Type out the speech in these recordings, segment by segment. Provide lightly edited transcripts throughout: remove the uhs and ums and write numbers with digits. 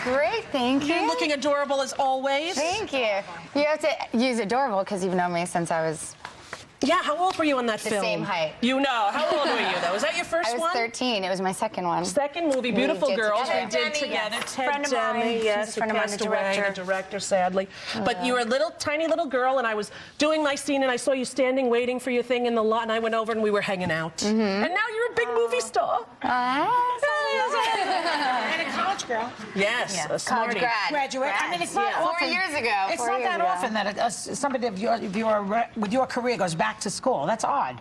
great, thank you. You're looking adorable as always. Thank you. You have to use adorable because you've known me since I was Yeah, how old were you on that film? the same height. You know. How old were you, though? Was that your first I was one? 13. It was my second one. Second movie, Beautiful did Girls. together. We did Demi, together. yes. Ted Friend of mine. Demi, She's yes, a friend who of mine, passed the away, director. the director, sadly. But you were a tiny little girl, and I was doing my scene, and I saw you standing waiting for your thing in the lot, and I went over, and we were hanging out. And now you're a big movie star. And a college girl. Yes, a College smarty. Graduate. I mean, it's not Yeah. often. 4 years ago. It's 4 not years that ago. often that somebody with your career goes back to school. That's odd.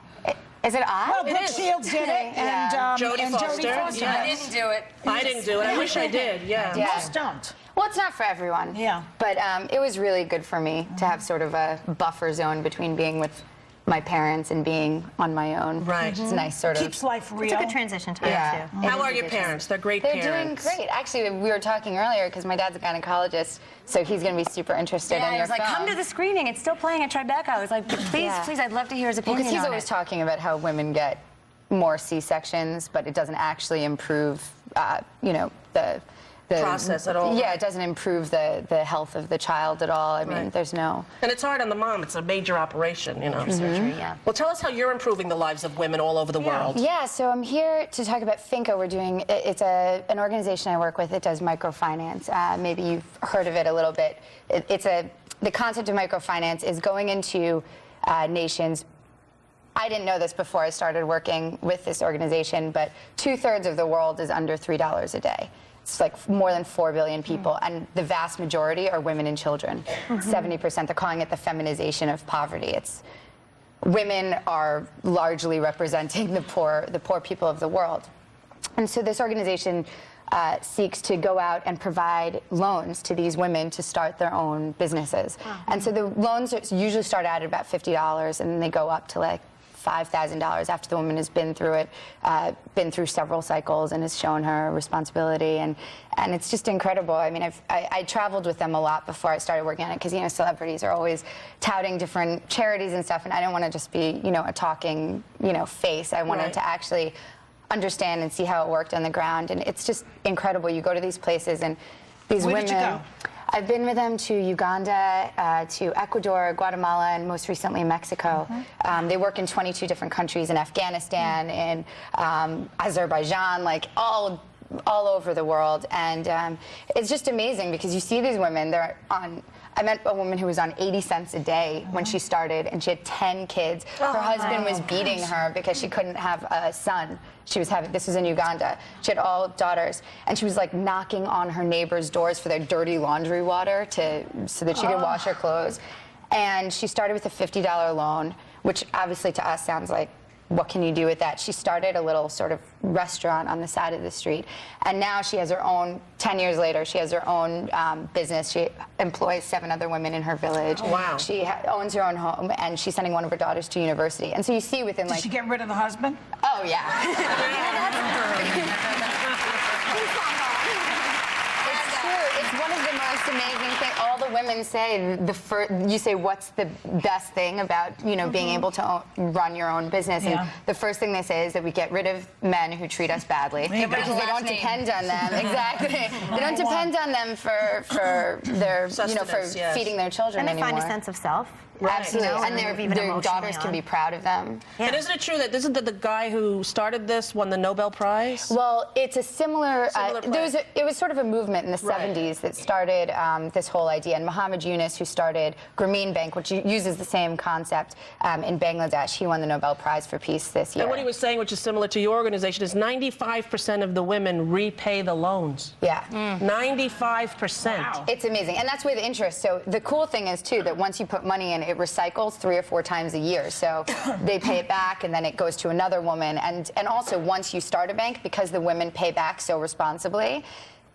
Is it odd? Well, Brooke Shields did it, and Jodie Foster. I didn't do it. I didn't do it. I wish I did, yeah. Yeah. Most don't. Well, it's not for everyone. Yeah. But it was really good for me to have sort of a buffer zone between being with my parents and being on my own. Right. It's nice sort of. Keeps life real. It's a good transition time, Yeah. too. How are your parents? They're great They're parents. doing great. Actually, we were talking earlier because my dad's a gynecologist, so he's going to be super interested in Yeah, he your was like, film. come to the screening. It's still playing at Tribeca. I was like, please, Yeah. please, I'd love to hear his opinion Because he's on always it. talking about how women get more C-sections, but it doesn't actually improve, the Process at all. Yeah, it doesn't improve the health of the child at all. I mean, Right. there's no. And it's hard on the mom. It's a major operation, you know. Surgery, yeah. Well, tell us how you're improving the lives of women all over the world. Yeah, so I'm here to talk about Finco. We're doing, it's an organization I work with that does microfinance. Maybe you've heard of it a little bit. The concept of microfinance is going into nations. I didn't know this before I started working with this organization, but 2/3 of the world is under $3 a day. It's like more than 4 billion people, and the vast majority are women and children. 70%. They're calling it the feminization of poverty. It's women are largely representing the poor people of the world. And so this organization seeks to go out and provide loans to these women to start their own businesses. And so the loans usually start out at about $50, and then they go up to like $5,000 after the woman has been through it, been through several cycles and has shown her responsibility, and it's just incredible. I mean, I traveled with them a lot before I started working on it because, celebrities are always touting different charities and stuff, and I didn't want to just be, a talking, face. I wanted to actually understand and see how it worked on the ground, and it's just incredible. You go to these places and these women. Where did you go? I've been with them to Uganda, to Ecuador, Guatemala, and most recently Mexico. They work in 22 different countries, in Afghanistan, in Azerbaijan, like all over the world. And it's just amazing because you see these women, I met a woman who was on 80 cents a day when she started, and she had 10 kids. Her husband was beating her because she couldn't have a son. This was in Uganda. She had all daughters, and she was like knocking on her neighbors' doors for their dirty laundry water so that she could wash her clothes. And she started with a $50 loan, which obviously to us sounds like, what can you do with that? She started a little sort of restaurant on the side of the street, and now she has her own, 10 years later, she has her own business. She employs 7 other women in her village. Wow. She owns her own home, and she's sending one of her daughters to university. And so you see within Did she get rid of the husband? oh yeah. It's true. It's one of the most amazing things. All the women say, you say, what's the best thing about, being able to run your own business? Yeah. And the first thing they say is that we get rid of men who treat us badly because they don't depend on them. Exactly. They don't depend on them for their, for Sustenance, yes. feeding their children And they anymore. find a sense of self. Right. Absolutely. You know, And even their emotionally daughters can on. be proud of them. Yeah. And isn't it true that the guy who started this won the Nobel Prize? Well, it's a similar play. it was sort of a movement in the Right. 70s that started this whole idea. And Muhammad Yunus, who started Grameen Bank, which uses the same concept in Bangladesh, he won the Nobel Prize for Peace this year. And what he was saying, which is similar to your organization, is 95% of the women repay the loans. Yeah. 95%. Wow. It's amazing. And that's with interest. So the cool thing is, too, that once you put money in, it recycles 3 or 4 times a year. So they pay it back, and then it goes to another woman. And also, once you start a bank, because the women pay back so responsibly,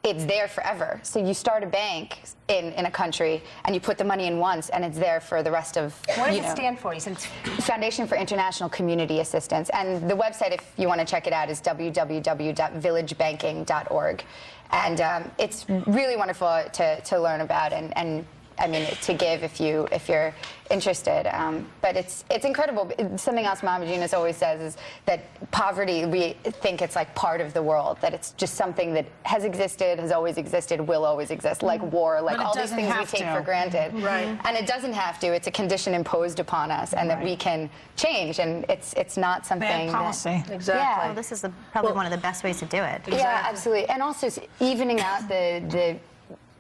it's there forever. So you start a bank in a country, and you put the money in once, and it's there for the rest of, What does it stand for? You said it's Foundation for International Community Assistance. And the website, if you want to check it out, is www.villagebanking.org. And it's really wonderful to learn about. And I mean, to give if you're interested. But it's incredible. Something else Mama Gina's always says is that poverty, we think it's like part of the world, that it's just something that has existed, has always existed, will always exist, like war, like all these things we take for granted. Right. And it doesn't have to. It's a condition imposed upon us, and that we can change. And it's not something Bad policy. Exactly. Yeah. Well, this is probably one of the best ways to do it. Yeah, absolutely. And also evening out the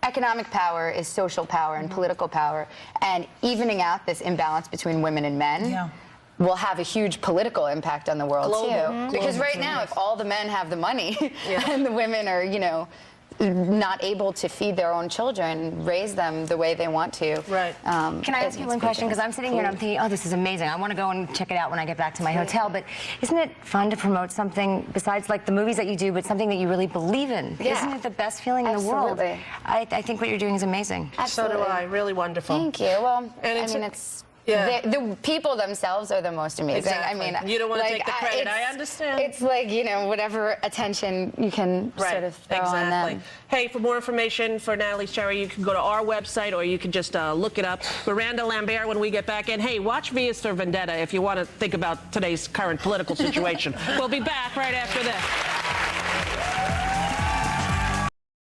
economic power is social power and political power, and evening out this imbalance between women and men will have a huge political impact on the world too. Because right now, if all the men have the money and the women are, not able to feed their own children, raise them the way they want to. Right. Can I ask you one question? Because I'm sitting here and I'm thinking, oh, this is amazing. I want to go and check it out when I get back to my hotel. But isn't it fun to promote something besides like the movies that you do, but something that you really believe in? Yeah. Isn't it the best feeling in the world? Absolutely. I think what you're doing is amazing. So do I. Really wonderful. Thank you. Well, And I mean, the people themselves are the most amazing. Exactly. I mean, You don't want to take the credit. I understand. It's like, whatever attention you can sort of throw on them. Hey, for more information for Natalie Sherry, you can go to our website or you can just look it up. Miranda Lambert when we get back in. Hey, watch V is for Vendetta if you want to think about today's current political situation. We'll be back right after this.